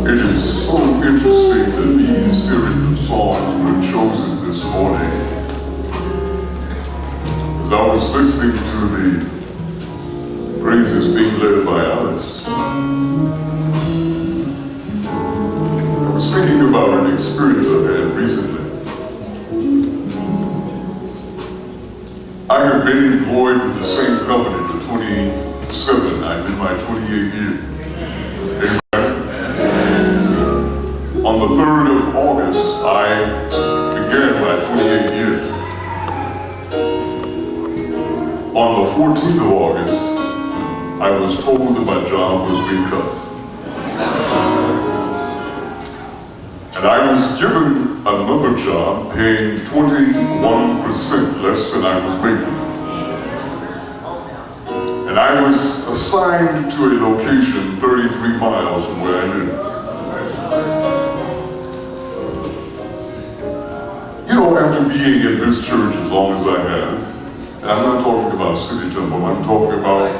It is so interesting that these series of songs were chosen this morning. As I was listening to the praises being led by Alice, I was thinking about an experience I had recently. I have been employed with the same company for 27. I'm in my 28th year. On the 3rd of August, I began my 28th year. On the 14th of August, I was told that my job was being cut. And I was given another job paying 21% less than I was making. And I was assigned to a location 33 miles from where I lived. You know, after being in this church as long as I have, and I'm not talking about City Temple, I'm talking about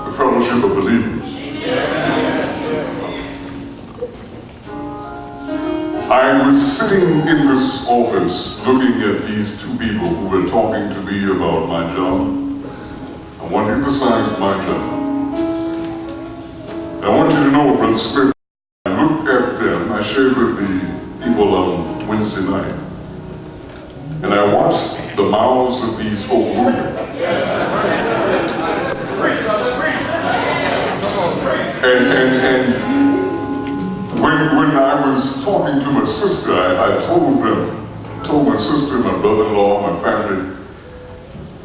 the fellowship of believers. I was sitting in this office looking at these two people who were talking to me about my job. I want to emphasize my job. And I want you to know, Brother Smith, I looked at them, I shared with the people on Wednesday night, and I watched the mouths of these folk moving. And when I was talking to my sister, I told my sister, my brother-in-law, my family,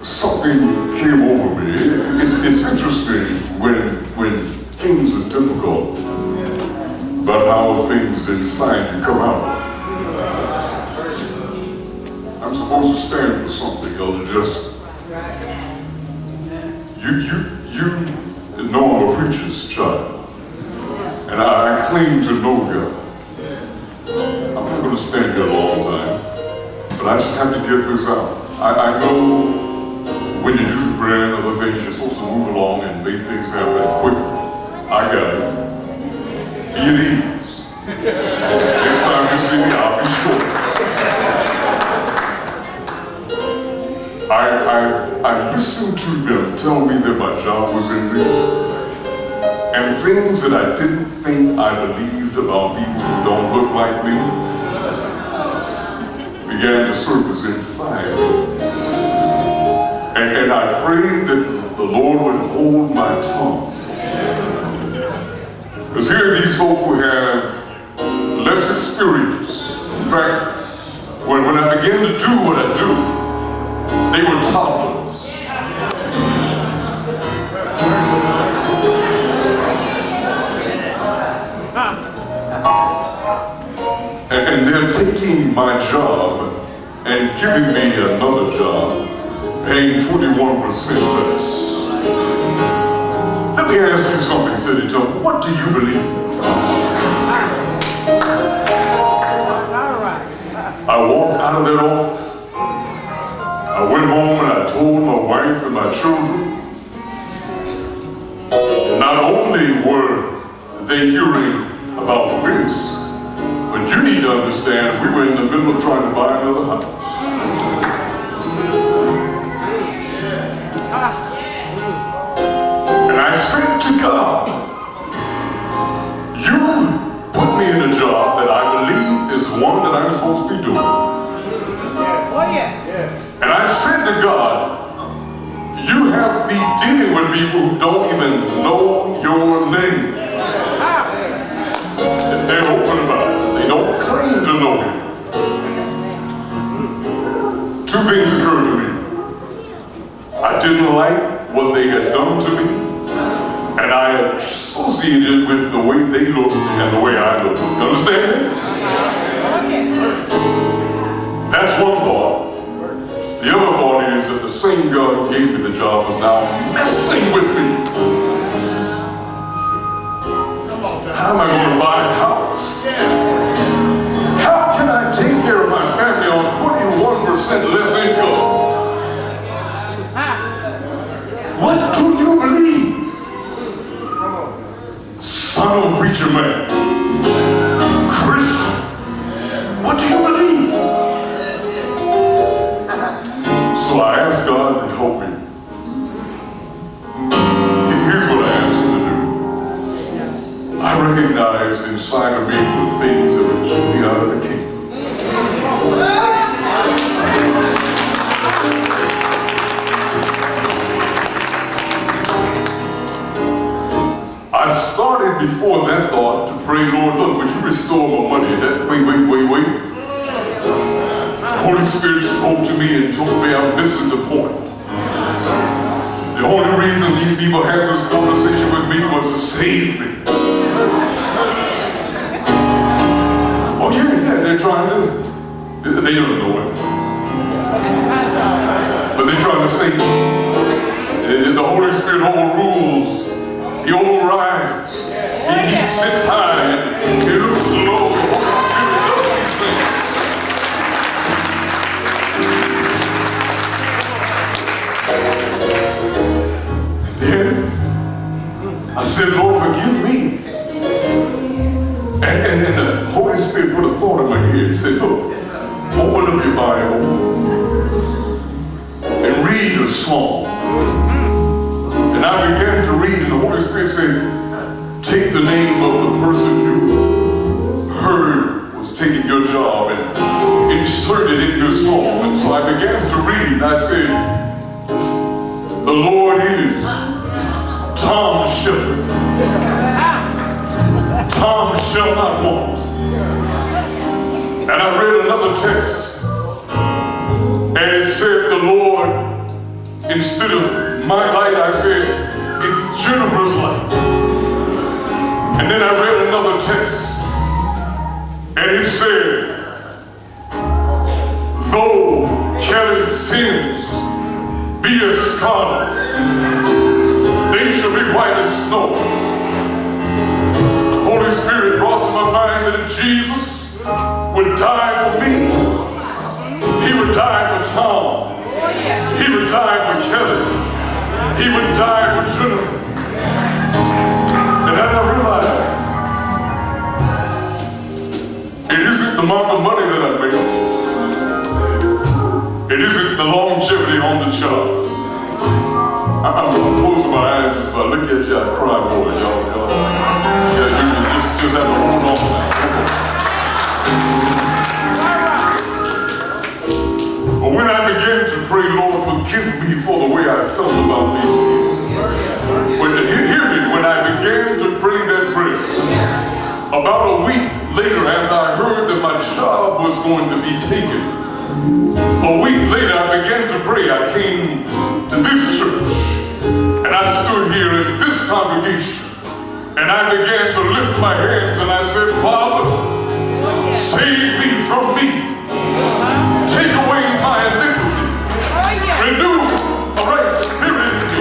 something came over me. It's interesting when things are difficult, but how things inside can come out. I'm supposed to stand for something, Elder Justin. You know I'm a preacher's child. And I claim to know God. I'm not going to stand here a long time, but I just have to get this out. I know when you do the prayer and other things, you're supposed to move along and make things happen quickly. I got it. Be at ease. Next time you see me, I'll be short. I listened to them tell me that my job was ending. And things that I didn't think I believed about people who don't look like me began to surface inside me. And I prayed that the Lord would hold my tongue. Because here are these folk who have less experience. In fact, when I began to do what I do, they were toddlers. And they're taking my job and giving me another job, paying 21% less. Let me ask you something, City Temple. What do you believe? I walked out of that office. I went home and I told my wife and my children. Not only were they hearing about this, but you need to understand we were in the middle of trying to buy another house. And I said to God, you put me in a job that I believe is one that I'm supposed to be doing. And I said to God, you have me dealing with people who don't even know your name. And they're open about it. They don't claim to know him. Two things occurred to me. I didn't like what they had done to me, and I associated with the way they looked and the way I looked. You understand me? That's one thought. The other thought is that the same God who gave me the job was now messing with me. How am I going to buy a house? How can I take care of my family on 21% less income? What do you believe? Son of a preacher man. recognized inside of me the things that would keep me out of the kingdom. I started before that thought to pray, Lord, look, would you restore my money? Wait. The Holy Spirit spoke to me and told me I'm missing the point. The only reason these people had this conversation with me was to save me. Oh yeah, they're trying to, they don't know it. But they're trying to save me. The Holy Spirit overrules, He overrides, He sits high and He looks low. The Holy Spirit does these things. Then I said, Lord, forgive me. And the Holy Spirit put a thought in my head. He said, look, open up your Bible and read a psalm. And I began to read, and the Holy Spirit said, take the name of the person you heard was taking your job and insert it in your psalm. And so I began to read, and I said, the Lord is Tom Shepherd. Tom shall not want. And I read another text, and it said, the Lord, instead of my light, I said, it's Jennifer's light. And then I read another text, and it said, though Kelly's sins be as scarlet, they shall be white as snow. Holy Spirit brought to my mind that if Jesus would die for me, He would die for Tom. He would die for Kelly. He would die for Jennifer. And then I realized, it isn't the amount of money that I make. It isn't the longevity on the job. I'm going to close my eyes just if I look at you, I cry more. Y'all. Yeah, you just have to hold on now. But when I began to pray, Lord, forgive me for the way I felt about these people. Hear me, when I began to pray that prayer, about a week later, after I heard that my job was going to be taken, a week later, I began to pray. I came to this church, and I stood here in this congregation, and I began to lift my hands, and I said, Father, save me from me. Take away my iniquity. Renew a right spirit in me.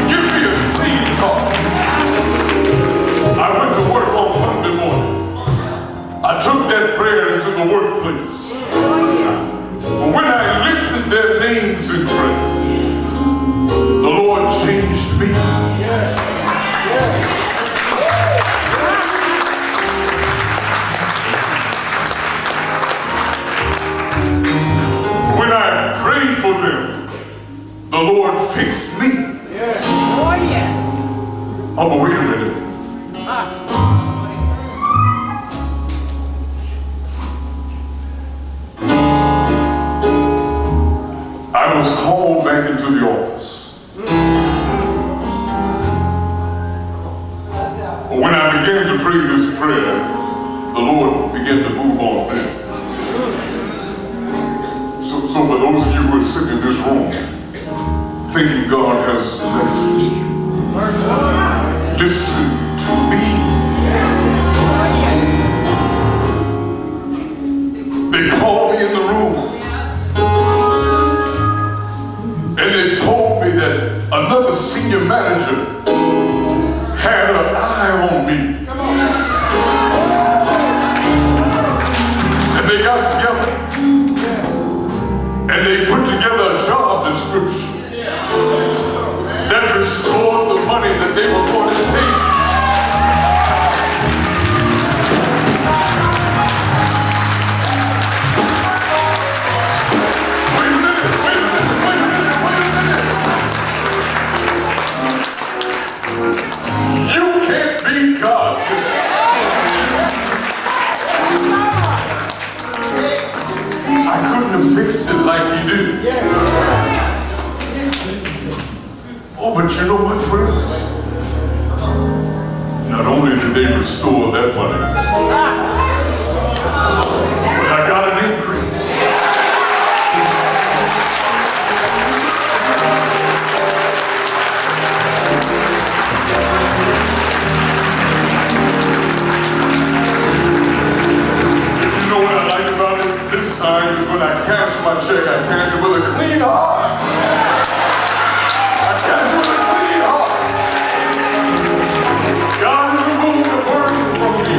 Give me a clean heart. I went to work on Monday morning. I took that prayer into the workplace. But when I lifted their names in prayer, the Lord changed me. When I prayed for them, the Lord fixed me. Oh, yes. Oh, but wait a minute. I was called back into the office. But when I began to pray this prayer, the Lord began to move on me. So for those of you who are sitting in this room, thinking God has left you, listen to me. They called me in the room, and they told me that another senior manager had an eye on me. And they got together, and they put together a job description that restored the money that they were going to take. Wait a minute. You can't beat God. Oh, but you know what, friends? Not only did they restore that money, but I got an increase. You know what I like about it this time is when I cash my check, I cash it with a clean heart. I cash it with a clean heart. God has removed the burden from me.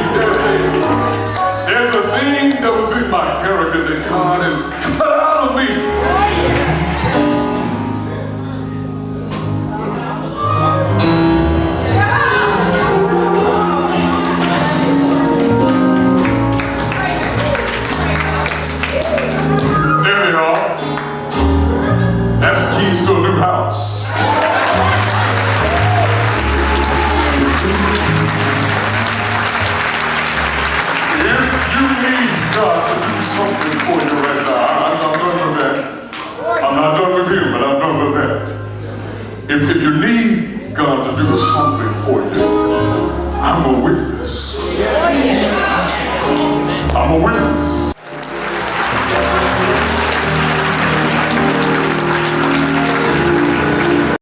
There's a thing that was in my character that God has cut out of me. There they are. That's the keys to a new house. If you need God to do something for you right now, I'm done with that. I'm not done with him, but I'm done with that. If you need God to do something for you, I'm a witness. I'm a witness.